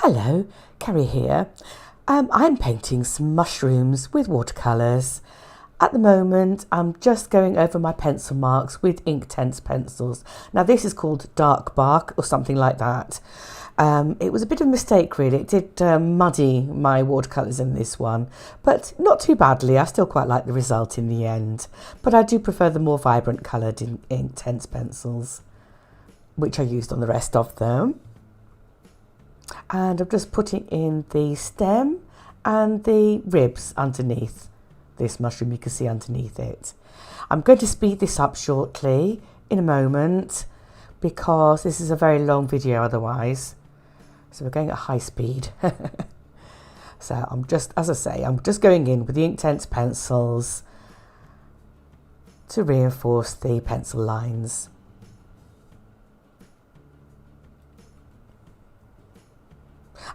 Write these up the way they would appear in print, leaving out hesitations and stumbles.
Hello, Carrie here. I'm painting some mushrooms with watercolours. At the moment, I'm just going over my pencil marks with Inktense pencils. Now this is called Dark Bark or something like that. It was a bit of a mistake really. It did muddy my watercolours in this one, but not too badly. I still quite like the result in the end. But I do prefer the more vibrant coloured Inktense pencils, which I used on the rest of them. And I'm just putting in the stem and the ribs underneath this mushroom. You can see underneath it. I'm going to speed this up shortly in a moment because this is a very long video otherwise. So we're going at high speed. So I'm just, as I say, I'm just going in with the Inktense pencils to reinforce the pencil lines.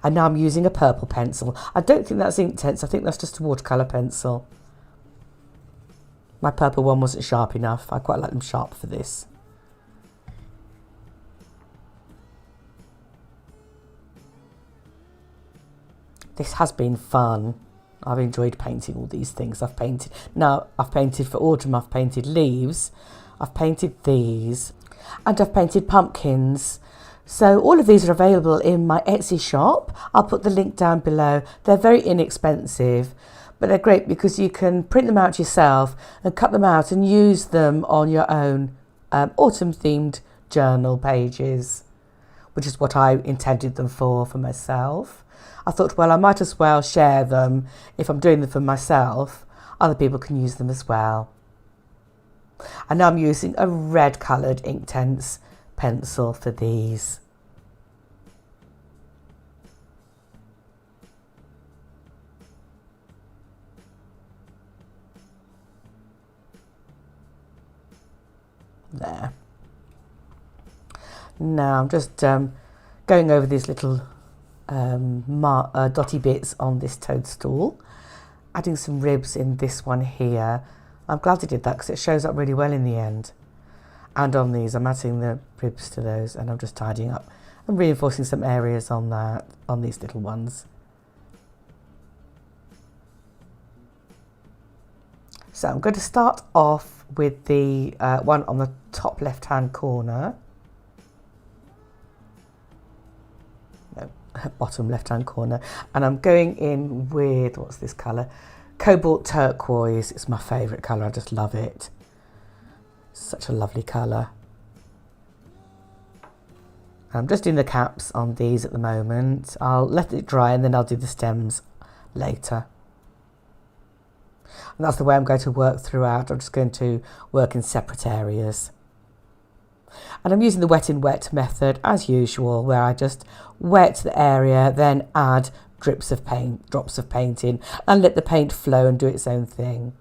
And now I'm using a purple pencil. I don't think that's Inktense, I think that's just a watercolour pencil. My purple one wasn't sharp enough. I quite like them sharp for this. This has been fun. I've enjoyed painting all these things. I've painted for autumn, I've painted leaves, I've painted these, and I've painted pumpkins. So all of these are available in my Etsy shop. I'll put the link down below. They're very inexpensive, but they're great because you can print them out yourself and cut them out and use them on your own autumn themed journal pages, which is what I intended them for myself. I thought, well, I might as well share them. If I'm doing them for myself, other people can use them as well. And now I'm using a red coloured Inktense pencil for these. There. Now I'm just going over these little dotty bits on this toadstool, adding some ribs in this one here. I'm glad I did that because it shows up really well in the end. And on these, I'm adding the ribs to those, and I'm just tidying up and reinforcing some areas on that, on these little ones. So I'm going to start off with the one on the top left-hand corner. No, bottom left-hand corner. And I'm going in with, what's this colour? Cobalt turquoise. It's my favourite colour. I just love it. Such a lovely colour. I'm just doing the caps on these at the moment. I'll let it dry and then I'll do the stems later. And that's the way I'm going to work throughout. I'm just going to work in separate areas. And I'm using the wet in wet method as usual, where I just wet the area, then add drops of paint in and let the paint flow and do its own thing.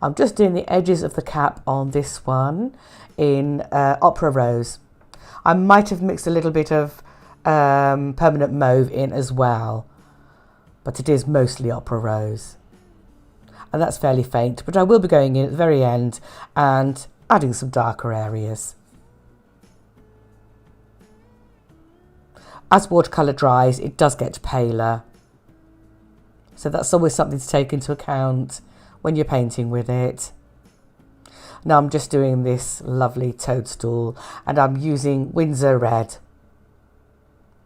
I'm just doing the edges of the cap on this one in Opera Rose. I might have mixed a little bit of permanent mauve in as well, but it is mostly Opera Rose. And that's fairly faint, but I will be going in at the very end and adding some darker areas. As watercolour dries, it does get paler. So that's always something to take into account when you're painting with it. Now I'm just doing this lovely toadstool and I'm using Winsor Red.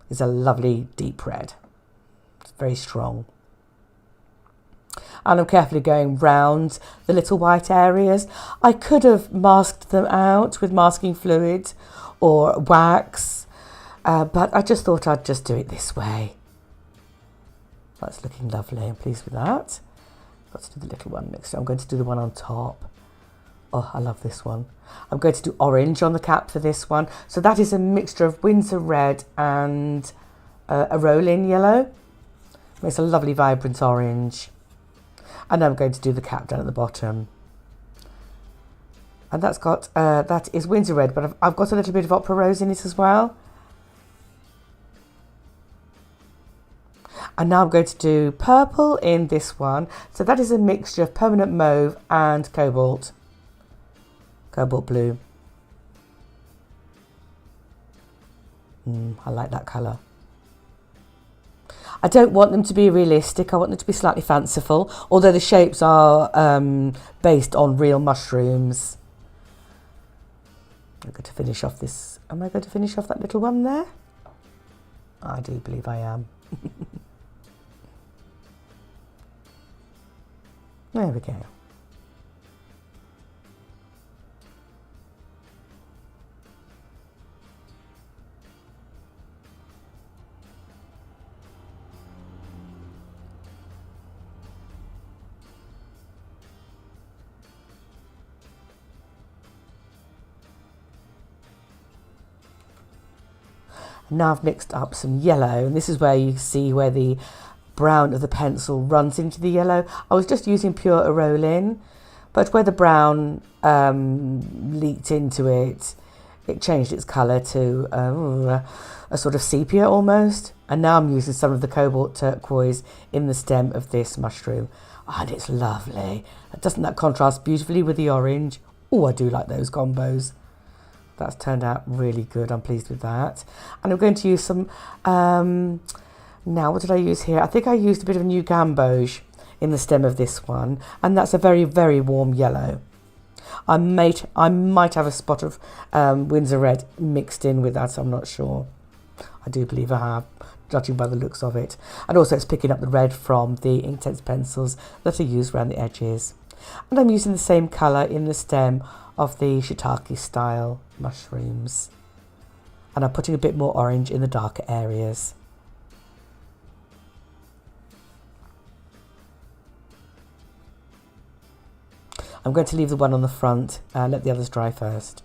It's a lovely deep red. It's very strong. And I'm carefully going round the little white areas. I could have masked them out with masking fluid or wax, but I just thought I'd just do it this way. That's looking lovely. I'm pleased with that. Got to do the little one next. I'm going to do the one on top. Oh, I love this one. I'm going to do orange on the cap for this one. So that is a mixture of Winsor Red and a roll-in yellow. Makes a lovely vibrant orange. And I'm going to do the cap down at the bottom. And that's got, that is Winsor Red, but I've got a little bit of Opera Rose in it as well. And now I'm going to do purple in this one. So that is a mixture of permanent mauve and cobalt blue. I like that colour. I don't want them to be realistic, I want them to be slightly fanciful, although the shapes are based on real mushrooms. I'm going to finish off this. Am I going to finish off that little one there? I do believe I am. There we go. Now I've mixed up some yellow, and this is where you see where the brown of the pencil runs into the yellow. I was just using pure Aerolin, but where the brown leaked into it, it changed its colour to a sort of sepia almost. And now I'm using some of the cobalt turquoise in the stem of this mushroom. Oh, and it's lovely. Doesn't that contrast beautifully with the orange? Oh, I do like those combos. That's turned out really good. I'm pleased with that. And I'm going to use some, now what did I use here? I think I used a bit of New Gamboge in the stem of this one. And that's a very, very warm yellow. I might have a spot of Windsor Red mixed in with that, I'm not sure. I do believe I have, judging by the looks of it. And also it's picking up the red from the Inktense pencils that are used around the edges. And I'm using the same colour in the stem of the shiitake style mushrooms, and I'm putting a bit more orange in the darker areas. I'm going to leave the one on the front, let the others dry first,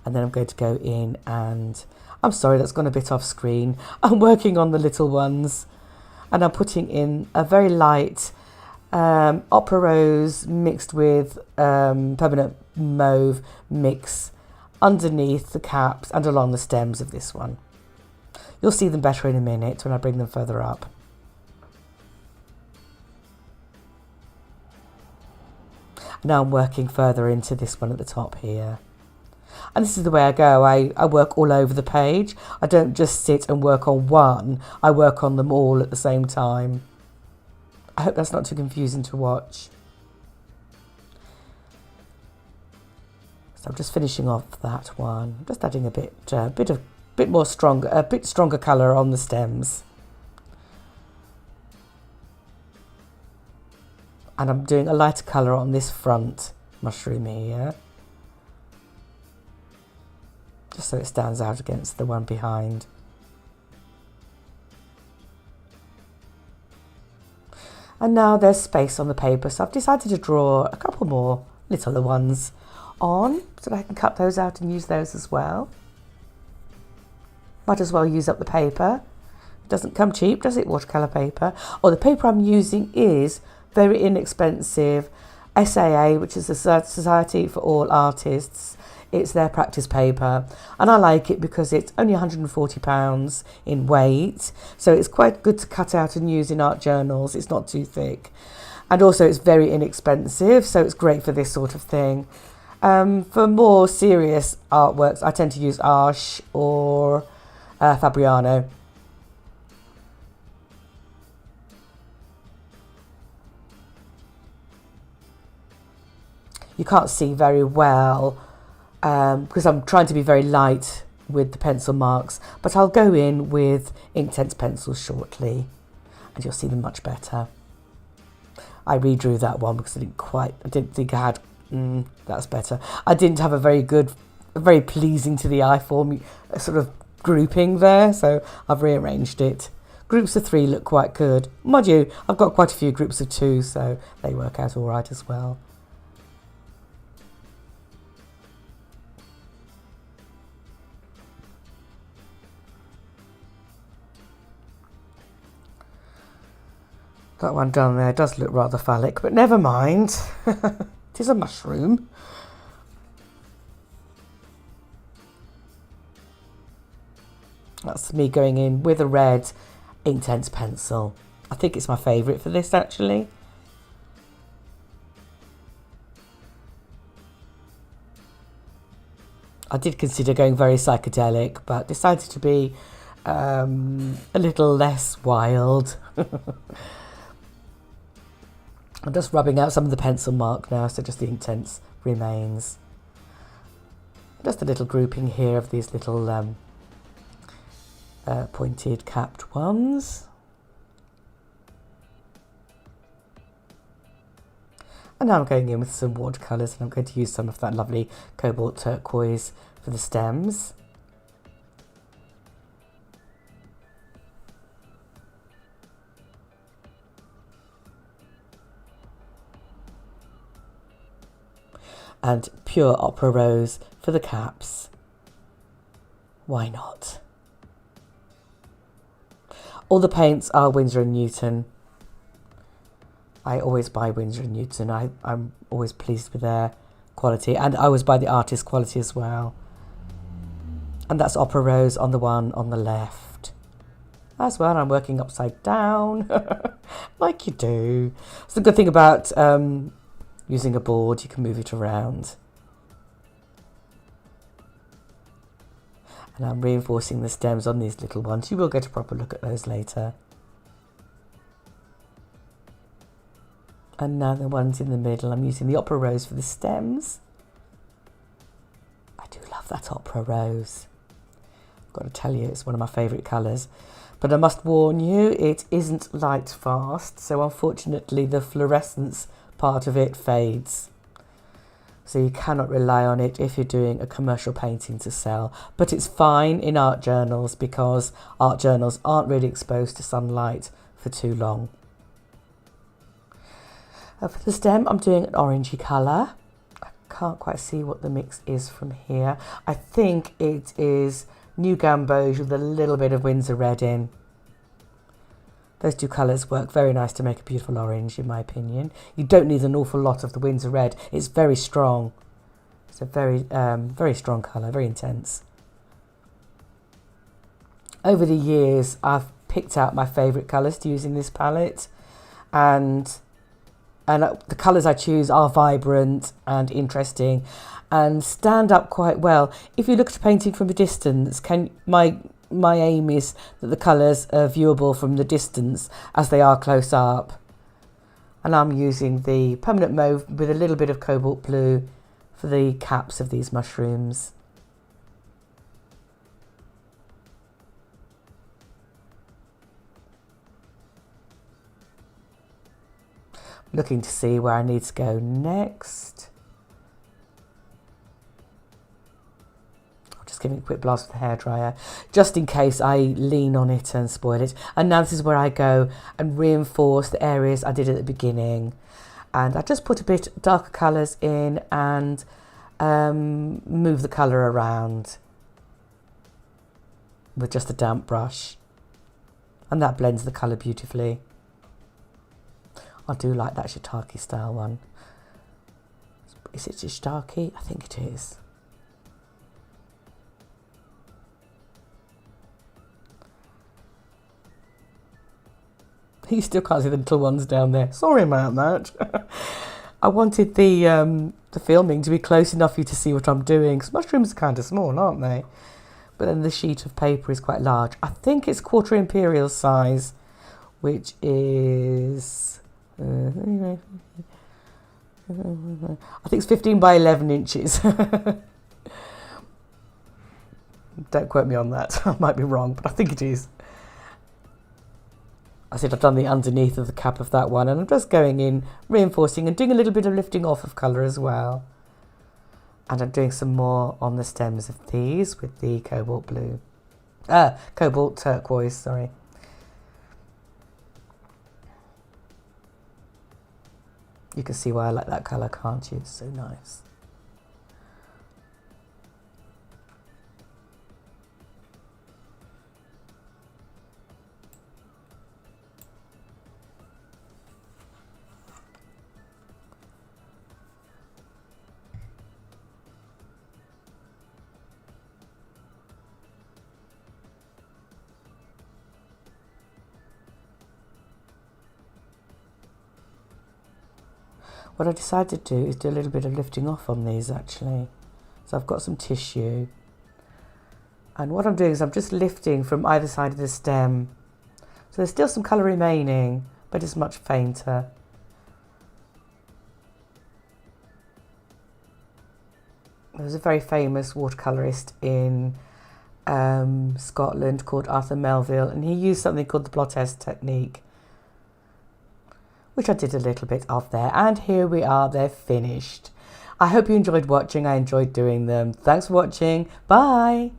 and then I'm going to go in and, I'm sorry that's gone a bit off screen, I'm working on the little ones, and I'm putting in a very light opera rose mixed with permanent mauve mix underneath the caps and along the stems of this one. You'll see them better in a minute when I bring them further up. Now I'm working further into this one at the top here. And this is the way I go. I work all over the page. I don't just sit and work on one. I work on them all at the same time. I hope that's not too confusing to watch. So I'm just finishing off that one. Just adding a bit stronger colour on the stems. And I'm doing a lighter colour on this front mushroom here, just so it stands out against the one behind. And now there's space on the paper, so I've decided to draw a couple more littler ones on so that I can cut those out and use those as well. Might as well use up the paper. It doesn't come cheap, does it, watercolour paper? Or the paper I'm using is very inexpensive SAA, which is the Society for All Artists. It's their practice paper, and I like it because it's only £140 in weight, so it's quite good to cut out and use in art journals. It's not too thick, and also it's very inexpensive, so it's great for this sort of thing. For more serious artworks, I tend to use Arches or Fabriano. You can't see very well because I'm trying to be very light with the pencil marks, but I'll go in with Inktense pencils shortly and you'll see them much better. I redrew that one because I didn't think I had, that's better. I didn't have a very pleasing to the eye form sort of grouping there, so I've rearranged it. Groups of 3 look quite good. Mind you, I've got quite a few groups of 2, so they work out all right as well. That one down there does look rather phallic, but never mind. It is a mushroom. That's me going in with a red Inktense pencil. I think it's my favourite for this actually. I did consider going very psychedelic, but decided to be a little less wild. I'm just rubbing out some of the pencil mark now, so just the Inktense remains. Just a little grouping here of these little pointed capped ones. And now I'm going in with some watercolours, and I'm going to use some of that lovely cobalt turquoise for the stems. And pure Opera Rose for the caps. Why not? All the paints are Winsor & Newton. I always buy Winsor & Newton. I'm always pleased with their quality. And I always buy the artist quality as well. And that's Opera Rose on the one on the left. As well, I'm working upside down. Like you do. It's the good thing about using a board, you can move it around. And I'm reinforcing the stems on these little ones. You will get a proper look at those later. And now the ones in the middle, I'm using the Opera Rose for the stems. I do love that Opera Rose. I've got to tell you, it's one of my favourite colours. But I must warn you, it isn't light fast. So unfortunately, the fluorescence part of it fades. So you cannot rely on it if you're doing a commercial painting to sell. But it's fine in art journals because art journals aren't really exposed to sunlight for too long. For the stem, I'm doing an orangey colour. I can't quite see what the mix is from here. I think it is New Gamboge with a little bit of Winsor Red in. Those two colours work very nice to make a beautiful orange, in my opinion. You don't need an awful lot of the Winsor Red. It's very strong. It's a very, very strong colour, very intense. Over the years, I've picked out my favourite colours to use in this palette. And the colours I choose are vibrant and interesting and stand up quite well. If you look at a painting from a distance, my aim is that the colours are viewable from the distance as they are close up. And I'm using the permanent mauve with a little bit of cobalt blue for the caps of these mushrooms. Looking to see where I need to go next. Just giving a quick blast with the hairdryer, just in case I lean on it and spoil it. And now this is where I go and reinforce the areas I did at the beginning. And I just put a bit darker colours in and move the colour around with just a damp brush. And that blends the colour beautifully. I do like that shiitake style one. Is it shiitake? I think it is. You still can't see the little ones down there. Sorry about that. I wanted the filming to be close enough for you to see what I'm doing, because mushrooms are kind of small, aren't they? But then the sheet of paper is quite large. I think it's 1/4 imperial size, which is... I think it's 15 by 11 inches. Don't quote me on that. I might be wrong, but I think it is. I said I've done the underneath of the cap of that one, and I'm just going in, reinforcing and doing a little bit of lifting off of colour as well. And I'm doing some more on the stems of these with the cobalt blue. Cobalt turquoise, sorry. You can see why I like that colour, can't you? It's so nice. What I decided to do is do a little bit of lifting off on these actually. So I've got some tissue And what I'm doing is I'm just lifting from either side of the stem. So there's still some colour remaining, but it's much fainter. There's a very famous watercolourist in Scotland called Arthur Melville, and he used something called the blot-S technique, which I did a little bit of there. And here we are, they're finished. I hope you enjoyed watching. I enjoyed doing them. Thanks for watching. Bye.